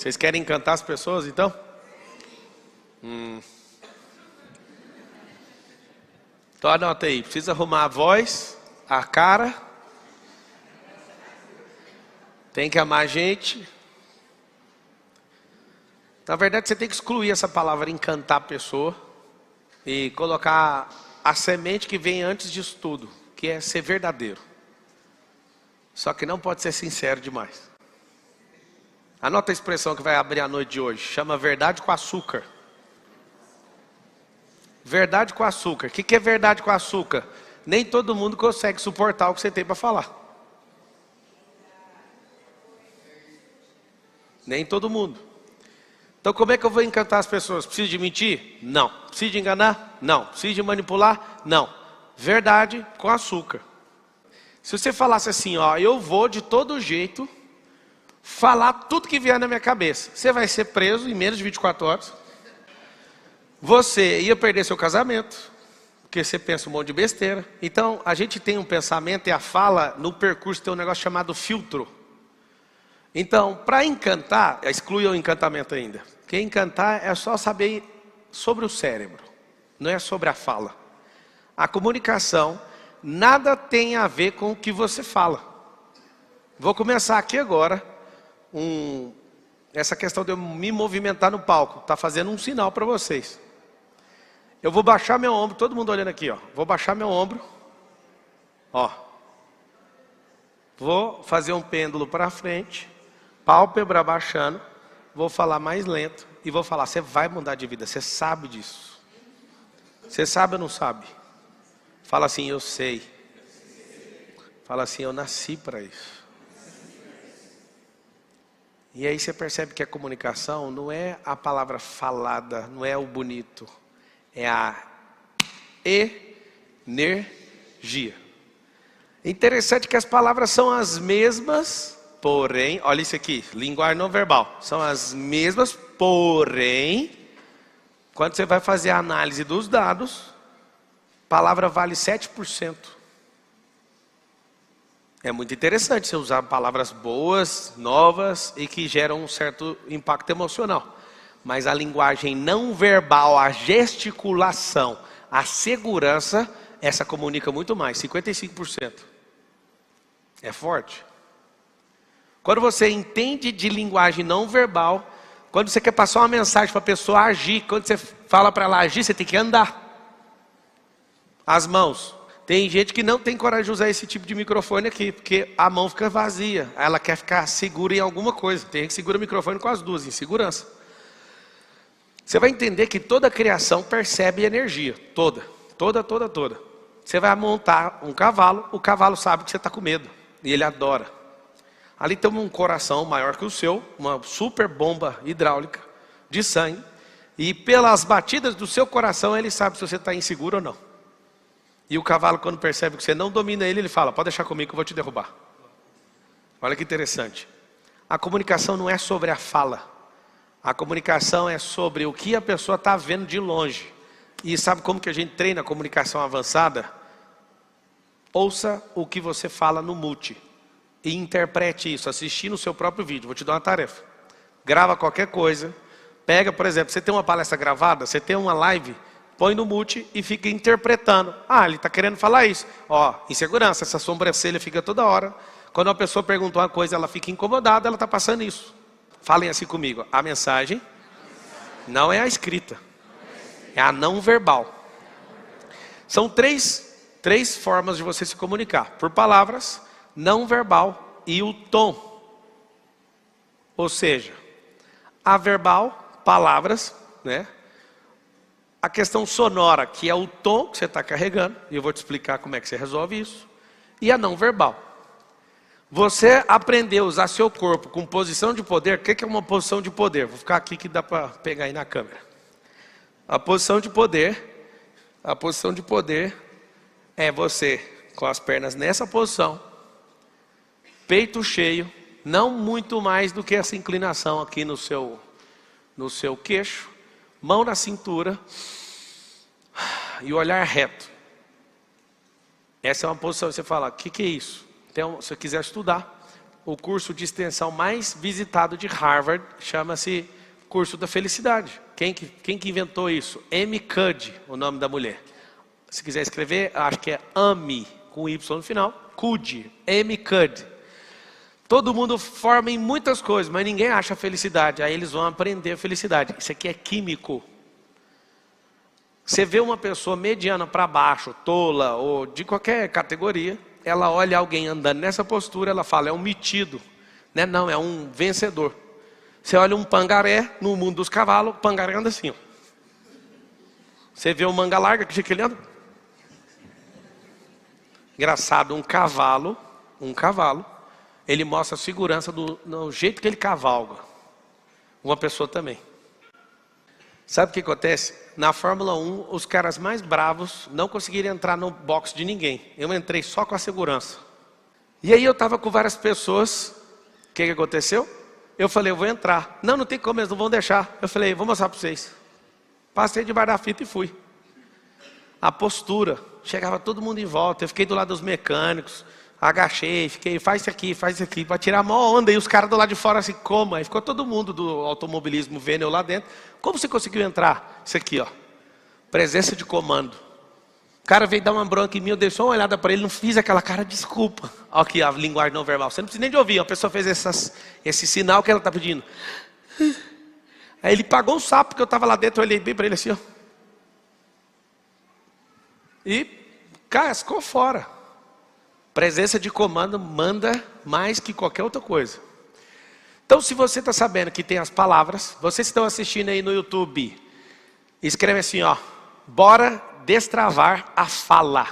Vocês querem encantar as pessoas, então? Então anota aí, precisa arrumar a voz, a cara. Tem que amar a gente. Na verdade, você tem que excluir essa palavra encantar a pessoa e colocar a semente que vem antes disso tudo, que é ser verdadeiro. Só que não pode ser sincero demais. Anota a expressão que vai abrir a noite de hoje. Chama verdade com açúcar. Verdade com açúcar. O que é verdade com açúcar? Nem todo mundo consegue suportar o que você tem para falar. Nem todo mundo. Então como é que eu vou encantar as pessoas? Preciso de mentir? Não. Preciso de enganar? Não. Preciso de manipular? Não. Verdade com açúcar. Se você falasse assim, ó, eu vou de todo jeito falar tudo que vier na minha cabeça. Você vai ser preso em menos de 24 horas. Você ia perder seu casamento, porque você pensa um monte de besteira. Então, a gente tem um pensamento e a fala, no percurso tem um negócio chamado filtro. Então, para encantar, exclui o encantamento ainda. Porque encantar é só saber sobre o cérebro, não é sobre a fala. A comunicação, nada tem a ver com o que você fala. Vou começar aqui agora, essa questão de eu me movimentar no palco, está fazendo um sinal para vocês. Eu vou baixar meu ombro, todo mundo olhando aqui, ó. Vou baixar meu ombro, ó. Vou fazer um pêndulo para frente, pálpebra baixando, vou falar mais lento e vou falar, você vai mudar de vida, você sabe disso. Você sabe ou não sabe? Fala assim, eu sei. Fala assim, eu nasci para isso. E aí você percebe que a comunicação não é a palavra falada, não é o bonito. É a energia. Interessante que as palavras são as mesmas, porém, olha isso aqui, linguagem não verbal. São as mesmas, porém, quando você vai fazer a análise dos dados, a palavra vale 7%. É muito interessante você usar palavras boas, novas e que geram um certo impacto emocional. Mas a linguagem não verbal, a gesticulação, a segurança, essa comunica muito mais, 55%. É forte. Quando você entende de linguagem não verbal, quando você quer passar uma mensagem para a pessoa agir, quando você fala para ela agir, você tem que andar. As mãos. Tem gente que não tem coragem de usar esse tipo de microfone aqui, porque a mão fica vazia. Ela quer ficar segura em alguma coisa. Tem gente que segura o microfone com as duas, em segurança. Você vai entender que toda a criação percebe energia. Toda. Você vai montar um cavalo, o cavalo sabe que você está com medo. E ele adora. Ali tem um coração maior que o seu, uma super bomba hidráulica de sangue. E pelas batidas do seu coração, ele sabe se você está inseguro ou não. E o cavalo, quando percebe que você não domina ele, ele fala, pode deixar comigo que eu vou te derrubar. Olha que interessante. A comunicação não é sobre a fala. A comunicação é sobre o que a pessoa está vendo de longe. E sabe como que a gente treina a comunicação avançada? Ouça o que você fala no mute. E interprete isso, assistindo o seu próprio vídeo. Vou te dar uma tarefa. Grava qualquer coisa. Pega, por exemplo, você tem uma palestra gravada, você tem uma live, põe no mute e fica interpretando. Ah, ele está querendo falar isso. Ó, insegurança, essa sobrancelha fica toda hora. Quando uma pessoa pergunta uma coisa, ela fica incomodada, ela está passando isso. Falem assim comigo, a mensagem não é a escrita, é a não verbal. São três formas de você se comunicar. Por palavras, não verbal e o tom. Ou seja, a verbal, palavras, né? A questão sonora, que é o tom que você está carregando, e eu vou te explicar como é que você resolve isso. E a não verbal. Você aprender a usar seu corpo com posição de poder. O que é uma posição de poder? Vou ficar aqui que dá para pegar aí na câmera. A posição de poder é você com as pernas nessa posição, peito cheio, não muito mais do que essa inclinação aqui no seu queixo, mão na cintura e olhar reto. Essa é uma posição que você fala, o que é isso? Então, se você quiser estudar, o curso de extensão mais visitado de Harvard chama-se Curso da Felicidade. Quem que inventou isso? Amy Cuddy, o nome da mulher. Se quiser escrever, acho que é Amy, com Y no final. Cuddy, Amy Cuddy. Todo mundo forma em muitas coisas, mas ninguém acha a felicidade. Aí eles vão aprender a felicidade. Isso aqui é químico. Você vê uma pessoa mediana para baixo, tola, ou de qualquer categoria, ela olha alguém andando nessa postura, ela fala, é um metido. Não, é um vencedor. Você olha um pangaré no mundo dos cavalos, o pangaré anda assim. Ó. Você vê um manga larga, que jeito que ele anda? Engraçado, um cavalo, ele mostra a segurança do jeito que ele cavalga. Uma pessoa também. Sabe o que acontece? Na Fórmula 1, os caras mais bravos não conseguiram entrar no box de ninguém. Eu entrei só com a segurança. E aí eu estava com várias pessoas. O que aconteceu? Eu falei, eu vou entrar. Não tem como, eles não vão deixar. Eu falei, vou mostrar para vocês. Passei debaixo da fita e fui. A postura. Chegava todo mundo em volta. Eu fiquei do lado dos mecânicos. Agachei, fiquei, faz isso aqui. Para tirar a maior onda. E os caras do lado de fora assim, como? Aí ficou todo mundo do automobilismo vendo eu lá dentro. Como você conseguiu entrar? Isso aqui, ó. Presença de comando. O cara veio dar uma bronca em mim, eu dei só uma olhada para ele, não fiz aquela cara, desculpa. Olha aqui a linguagem não verbal. Você não precisa nem de ouvir. A pessoa fez esse sinal que ela está pedindo. Aí ele pagou um sapo que eu estava lá dentro, eu olhei bem para ele assim, ó. E cascou fora. Presença de comando manda mais que qualquer outra coisa. Então, se você está sabendo que tem as palavras, vocês estão assistindo aí no YouTube, escreve assim, ó. Bora destravar a fala.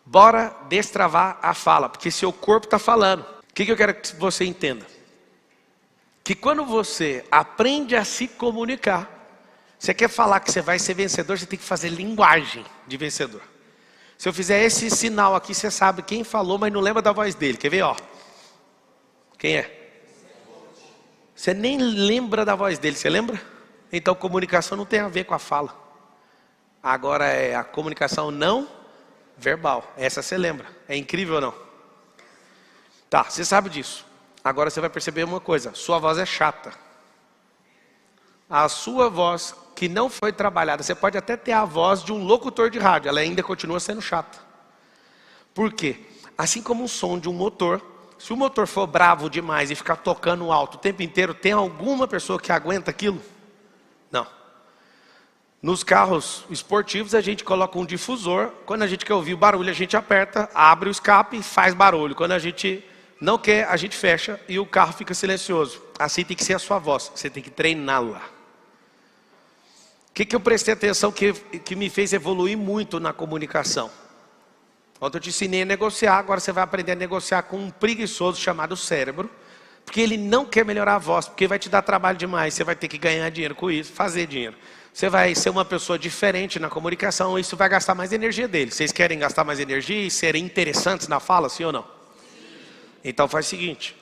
Bora destravar a fala, porque seu corpo está falando. O que eu quero que você entenda? Que quando você aprende a se comunicar, você quer falar que você vai ser vencedor, você tem que fazer linguagem de vencedor. Se eu fizer esse sinal aqui, você sabe quem falou, mas não lembra da voz dele. Quer ver, ó? Quem é? Você nem lembra da voz dele, você lembra? Então comunicação não tem a ver com a fala. Agora é a comunicação não verbal. Essa você lembra. É incrível ou não? Tá, você sabe disso. Agora você vai perceber uma coisa. Sua voz é chata. A sua voz que não foi trabalhada. Você pode até ter a voz de um locutor de rádio. Ela ainda continua sendo chata. Por quê? Assim como o som de um motor. Se o motor for bravo demais e ficar tocando alto o tempo inteiro, tem alguma pessoa que aguenta aquilo? Não. Nos carros esportivos a gente coloca um difusor. Quando a gente quer ouvir o barulho, a gente aperta, abre o escape e faz barulho. Quando a gente não quer, a gente fecha e o carro fica silencioso. Assim tem que ser a sua voz. Você tem que treiná-la. O que eu prestei atenção que me fez evoluir muito na comunicação? Ontem eu te ensinei a negociar, agora você vai aprender a negociar com um preguiçoso chamado cérebro. Porque ele não quer melhorar a voz, porque vai te dar trabalho demais. Você vai ter que ganhar dinheiro com isso, fazer dinheiro. Você vai ser uma pessoa diferente na comunicação, isso vai gastar mais energia dele. Vocês querem gastar mais energia e serem interessantes na fala, sim ou não? Então faz o seguinte.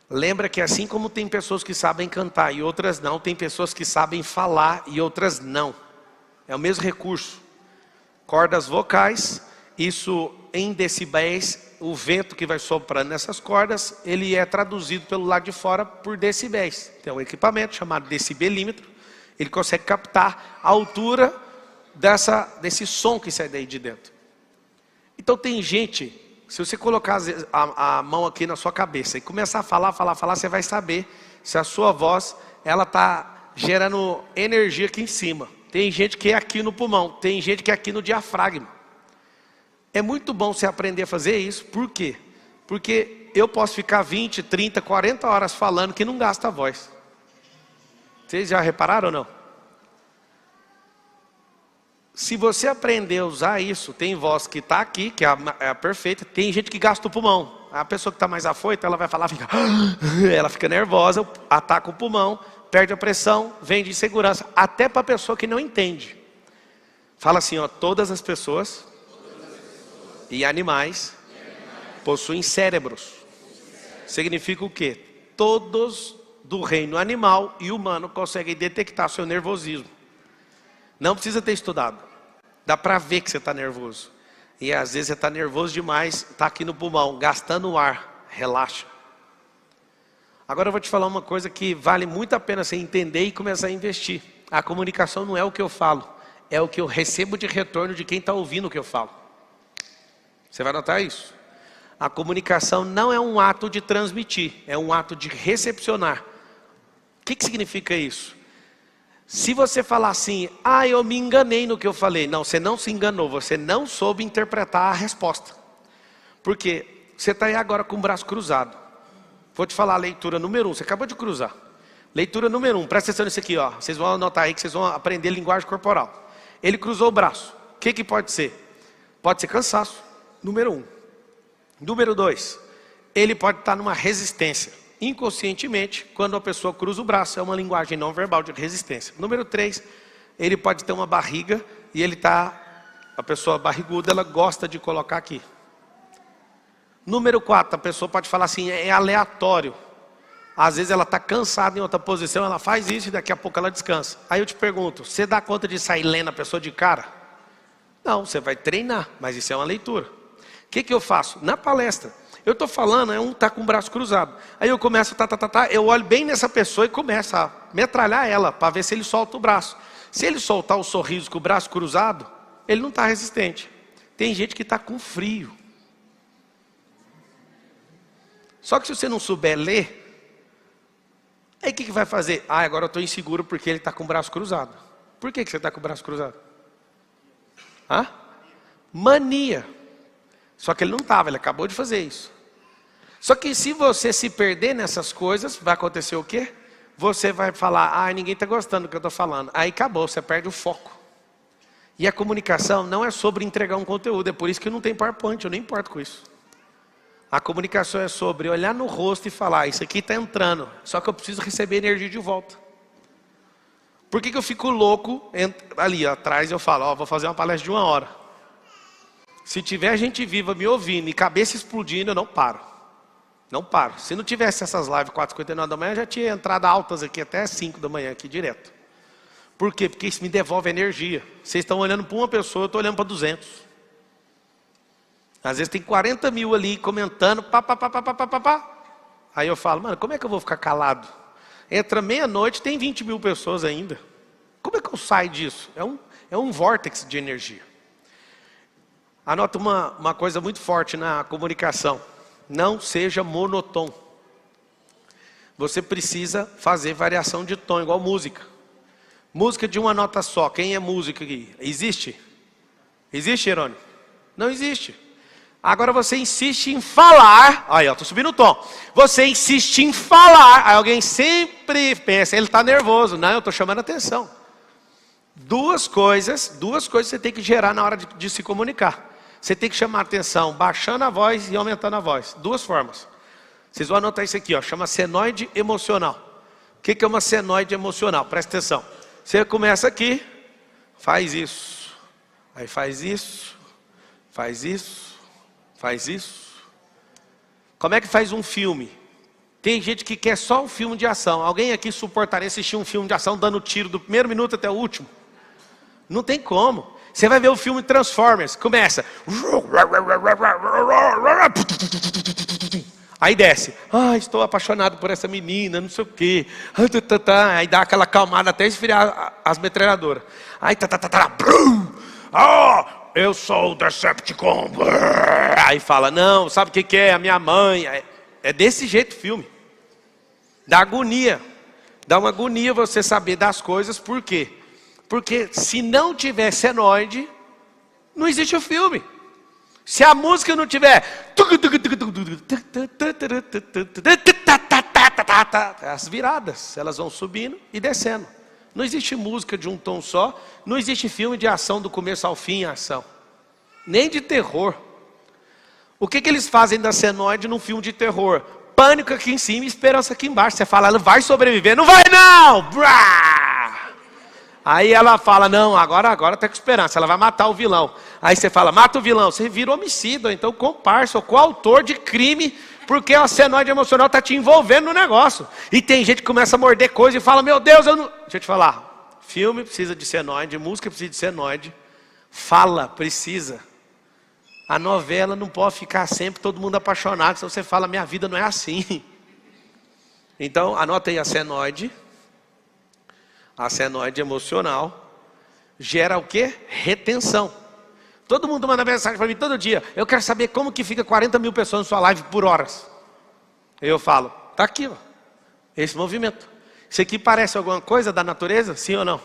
Lembra que assim como tem pessoas que sabem cantar e outras não, tem pessoas que sabem falar e outras não. É o mesmo recurso. Cordas vocais, isso em decibéis, o vento que vai soprando nessas cordas, ele é traduzido pelo lado de fora por decibéis. Tem um equipamento chamado decibelímetro, ele consegue captar a altura desse som que sai daí de dentro. Então tem gente, se você colocar a mão aqui na sua cabeça e começar a falar, você vai saber se a sua voz, ela está gerando energia aqui em cima. Tem gente que é aqui no pulmão, tem gente que é aqui no diafragma. É muito bom você aprender a fazer isso, por quê? Porque eu posso ficar 20, 30, 40 horas falando que não gasta a voz. Vocês já repararam ou não? Se você aprender a usar isso, tem voz que está aqui, que é a perfeita, tem gente que gasta o pulmão. A pessoa que está mais afoita, ela vai falar, ela fica nervosa, ataca o pulmão, perde a pressão, vem de insegurança, até para a pessoa que não entende. Fala assim, ó, todas as pessoas e animais possuem cérebros. Significa o quê? Todos do reino animal e humano conseguem detectar seu nervosismo. Não precisa ter estudado. Dá para ver que você está nervoso. E às vezes você está nervoso demais, está aqui no pulmão, gastando o ar. Relaxa. Agora eu vou te falar uma coisa que vale muito a pena você entender e começar a investir. A comunicação não é o que eu falo, é o que eu recebo de retorno de quem está ouvindo o que eu falo. Você vai notar isso? A comunicação não é um ato de transmitir, é um ato de recepcionar. O que significa isso? Se você falar assim, eu me enganei no que eu falei. Não, você não se enganou, você não soube interpretar a resposta. Porque você está aí agora com o braço cruzado. Vou te falar a leitura número 1, você acabou de cruzar. Leitura número 1, presta atenção nisso aqui, ó. Vocês vão anotar aí que vocês vão aprender linguagem corporal. Ele cruzou o braço. O que pode ser? Pode ser cansaço, número 1. Número 2, ele pode estar numa resistência. Inconscientemente, quando a pessoa cruza o braço, é uma linguagem não verbal de resistência. Número 3, ele pode ter uma barriga e a pessoa barriguda, ela gosta de colocar aqui. Número 4, a pessoa pode falar assim, é aleatório. Às vezes ela está cansada em outra posição, ela faz isso e daqui a pouco ela descansa. Aí eu te pergunto, você dá conta de sair lendo a pessoa de cara? Não, você vai treinar, mas isso é uma leitura. O que eu faço? Na palestra, eu estou falando, um está com o braço cruzado. Aí eu começo, eu olho bem nessa pessoa e começo a metralhar ela, para ver se ele solta o braço. Se ele soltar o sorriso com o braço cruzado, ele não está resistente. Tem gente que está com frio. Só que se você não souber ler, aí o que vai fazer? Agora eu estou inseguro porque ele está com o braço cruzado. Por que você está com o braço cruzado? Mania. Só que ele não estava, ele acabou de fazer isso. Só que se você se perder nessas coisas, vai acontecer o quê? Você vai falar, ninguém está gostando do que eu estou falando. Aí acabou, você perde o foco. E a comunicação não é sobre entregar um conteúdo, é por isso que não tem PowerPoint, eu nem importo com isso. A comunicação é sobre olhar no rosto e falar, isso aqui está entrando, só que eu preciso receber energia de volta. Por que eu fico louco? Ali atrás eu falo, vou fazer uma palestra de 1 hora. Se tiver gente viva me ouvindo e cabeça explodindo, eu não paro. Não paro. Se não tivesse essas lives 4h59 da manhã, eu já tinha entrado altas aqui até 5 da manhã aqui direto. Por quê? Porque isso me devolve energia. Vocês estão olhando para uma pessoa, eu estou olhando para 200. Às vezes tem 40 mil ali comentando, Aí eu falo, mano, como é que eu vou ficar calado? Entra meia-noite, tem 20 mil pessoas ainda. Como é que eu saio disso? É um vórtice de energia. Anota uma coisa muito forte na comunicação. Não seja monotônico. Você precisa fazer variação de tom, igual música. Música de uma nota só. Quem é músico aqui? Existe? Existe, Jerônimo? Não existe. Agora você insiste em falar. Aí, estou subindo o tom. Você insiste em falar. Aí alguém sempre pensa, ele está nervoso. Não, eu estou chamando a atenção. Duas coisas você tem que gerar na hora de se comunicar. Você tem que chamar a atenção, baixando a voz e aumentando a voz. 2 formas. Vocês vão anotar isso aqui, chama senoide emocional. O que é uma senoide emocional? Presta atenção. Você começa aqui, faz isso. Aí faz isso, faz isso, faz isso. Como é que faz um filme? Tem gente que quer só um filme de ação. Alguém aqui suportaria assistir um filme de ação dando tiro do primeiro minuto até o último? Não tem como. Você vai ver o filme Transformers, começa. Aí desce. Estou apaixonado por essa menina, não sei o quê. Aí dá aquela calmada até esfriar as metralhadoras. Aí eu sou o Decepticon. Aí fala, não, sabe o que é? A minha mãe. É desse jeito o filme. Dá agonia. Dá uma agonia você saber das coisas, por quê? Porque se não tiver senoide, não existe o filme. Se a música não tiver... As viradas, elas vão subindo e descendo. Não existe música de um tom só. Não existe filme de ação do começo ao fim em ação. Nem de terror. O que eles fazem da senoide num filme de terror? Pânico aqui em cima e esperança aqui embaixo. Você fala, ela vai sobreviver. Não vai não! Aí ela fala, não, agora tá com esperança, ela vai matar o vilão. Aí você fala, mata o vilão. Você vira homicida, então comparsa, ou coautor de crime, porque a senoide emocional está te envolvendo no negócio. E tem gente que começa a morder coisa e fala, meu Deus, eu não... Deixa eu te falar, filme precisa de senoide, música precisa de senoide, fala precisa. A novela não pode ficar sempre todo mundo apaixonado, senão você fala, minha vida não é assim. Então, anota aí a senoide. A senoide emocional gera o quê? Retenção. Todo mundo manda mensagem para mim todo dia. Eu quero saber como que fica 40 mil pessoas na sua live por horas. Eu falo, tá aqui, ó, esse movimento. Isso aqui parece alguma coisa da natureza? Sim ou não?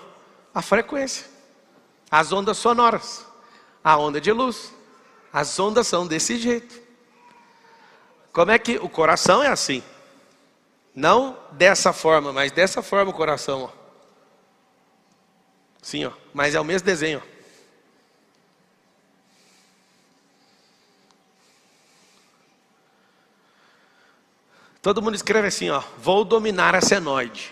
A frequência. As ondas sonoras. A onda de luz. As ondas são desse jeito. Como é que o coração é assim? Não dessa forma, mas dessa forma o coração, ó. Sim, ó, mas é o mesmo desenho, ó. Todo mundo escreve assim, ó, vou dominar a senoide.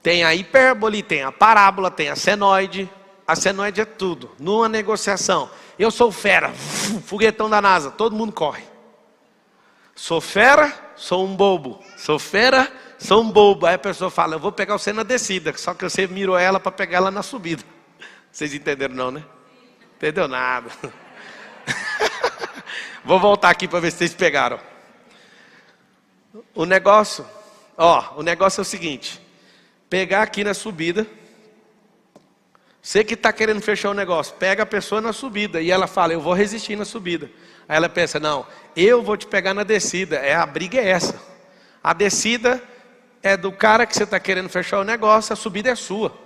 Tem a hipérbole, tem a parábola, tem a senoide. A senoide é tudo. Numa negociação, eu sou fera, foguetão da NASA, todo mundo corre. Sou fera, sou um bobo. Sou fera, sou um bobo. Aí a pessoa fala, eu vou pegar você na descida, só que você mirou ela para pegar ela na subida. Vocês entenderam não, né? Entendeu nada. Vou voltar aqui para ver se vocês pegaram. O negócio é o seguinte. Pegar aqui na subida. Você que está querendo fechar o negócio, pega a pessoa na subida. E ela fala, eu vou resistir na subida. Aí ela pensa, não, eu vou te pegar na descida. A briga é essa. A descida é do cara que você está querendo fechar o negócio, a subida é sua.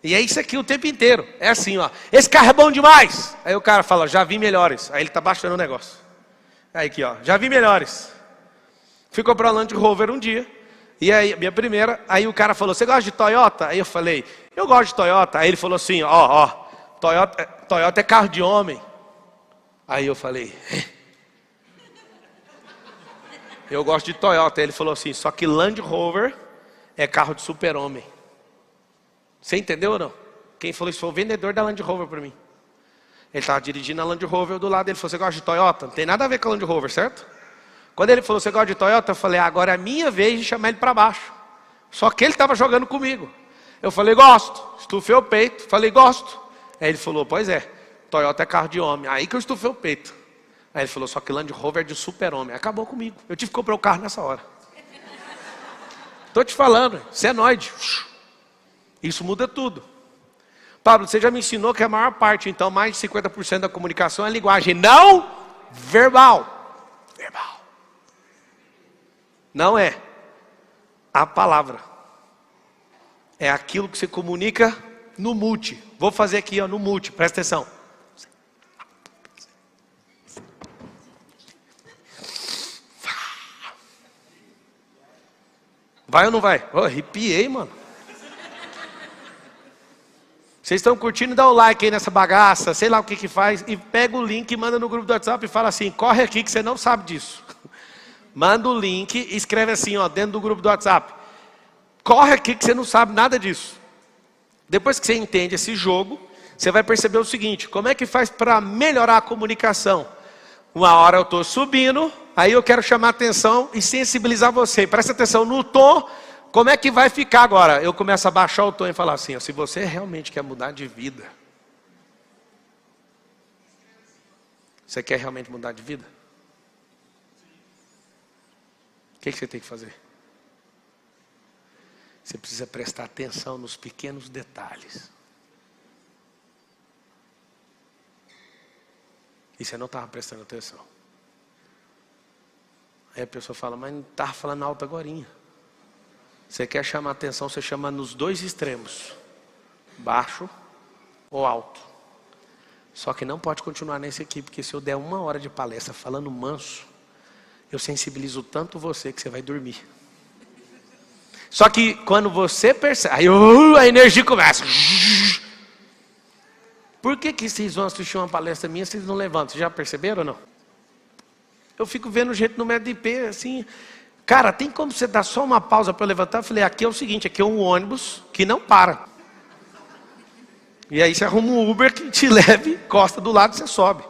E é isso aqui o tempo inteiro. É assim, ó, esse carro é bom demais. Aí o cara fala, já vi melhores. Aí ele está baixando o negócio. Aí aqui, ó, já vi melhores. Fui comprar um Land Rover um dia. E aí, minha primeira, aí o cara falou, você gosta de Toyota? Aí eu falei, eu gosto de Toyota. Aí ele falou assim, Toyota é carro de homem. Aí eu falei, eu gosto de Toyota. Aí ele falou assim, só que Land Rover é carro de super-homem. Você entendeu ou não? Quem falou isso foi o vendedor da Land Rover para mim. Ele estava dirigindo a Land Rover do lado, ele falou, você gosta de Toyota? Não tem nada a ver com a Land Rover, certo? Quando ele falou, você gosta de Toyota? Eu falei, agora é a minha vez de chamar ele para baixo. Só que ele estava jogando comigo. Eu falei, gosto. Estufei o peito. Falei, gosto. Aí ele falou, pois é, Toyota é carro de homem. Aí que eu estufei o peito. Aí ele falou, só que Land Rover é de super-homem. Acabou comigo. Eu tive que comprar o carro nessa hora. Estou te falando, senoide. Isso muda tudo. Pablo, você já me ensinou que a maior parte, então, mais de 50% da comunicação é linguagem não verbal. Verbal. Não é a palavra. É aquilo que você comunica no multi. Vou fazer aqui, ó, no multi, presta atenção. Vai ou não vai? Oh, arrepiei, mano. Vocês estão curtindo? Dá o like aí nessa bagaça, sei lá o que que faz. E pega o link e manda no grupo do WhatsApp e fala assim, corre aqui que você não sabe disso. Manda o link e escreve assim, ó, dentro do grupo do WhatsApp. Corre aqui que você não sabe nada disso. Depois que você entende esse jogo, você vai perceber o seguinte, como é que faz para melhorar a comunicação? Uma hora eu estou subindo, aí eu quero chamar a atenção e sensibilizar você. Presta atenção no tom, como é que vai ficar agora? Eu começo a baixar o tom e falar assim, ó, se você realmente quer mudar de vida, você quer realmente mudar de vida? O que você tem que fazer? Você precisa prestar atenção nos pequenos detalhes. E você não estava prestando atenção. Aí a pessoa fala, mas não estava falando alto agorinha. Você quer chamar atenção, você chama nos dois extremos. Baixo ou alto. Só que não pode continuar nesse aqui, porque se eu der 1 hora de palestra falando manso, eu sensibilizo tanto você que você vai dormir. Só que quando você percebe, aí a energia começa. Por que vocês vão assistir uma palestra minha, vocês não levantam? Vocês já perceberam ou não? Eu fico vendo gente no médio de IP, assim, cara, tem como você dar só uma pausa para eu levantar? Eu falei, aqui é o seguinte, aqui é um ônibus que não para. E aí você arruma um Uber que te leve, encosta do lado e você sobe.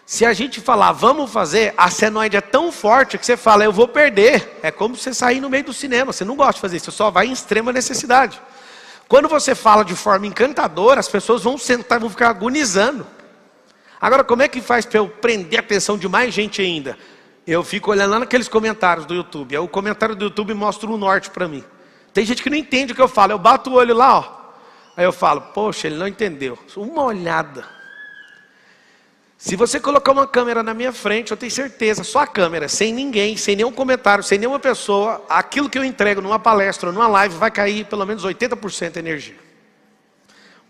Se a gente falar, vamos fazer, a senoide é tão forte que você fala, eu vou perder. É como você sair no meio do cinema, você não gosta de fazer isso, você só vai em extrema necessidade. Quando você fala de forma encantadora, as pessoas vão sentar, vão ficar agonizando. Agora, como é que faz para eu prender a atenção de mais gente ainda? Eu fico olhando lá naqueles comentários do YouTube. Aí o comentário do YouTube mostra o norte para mim. Tem gente que não entende o que eu falo. Eu bato o olho lá, ó. Aí eu falo, poxa, ele não entendeu. Uma olhada. Se você colocar uma câmera na minha frente, eu tenho certeza, só a câmera, sem ninguém, sem nenhum comentário, sem nenhuma pessoa, aquilo que eu entrego numa palestra ou numa live vai cair pelo menos 80% de energia.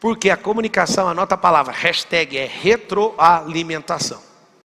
Porque a comunicação, anota a palavra, hashtag é retroalimentação.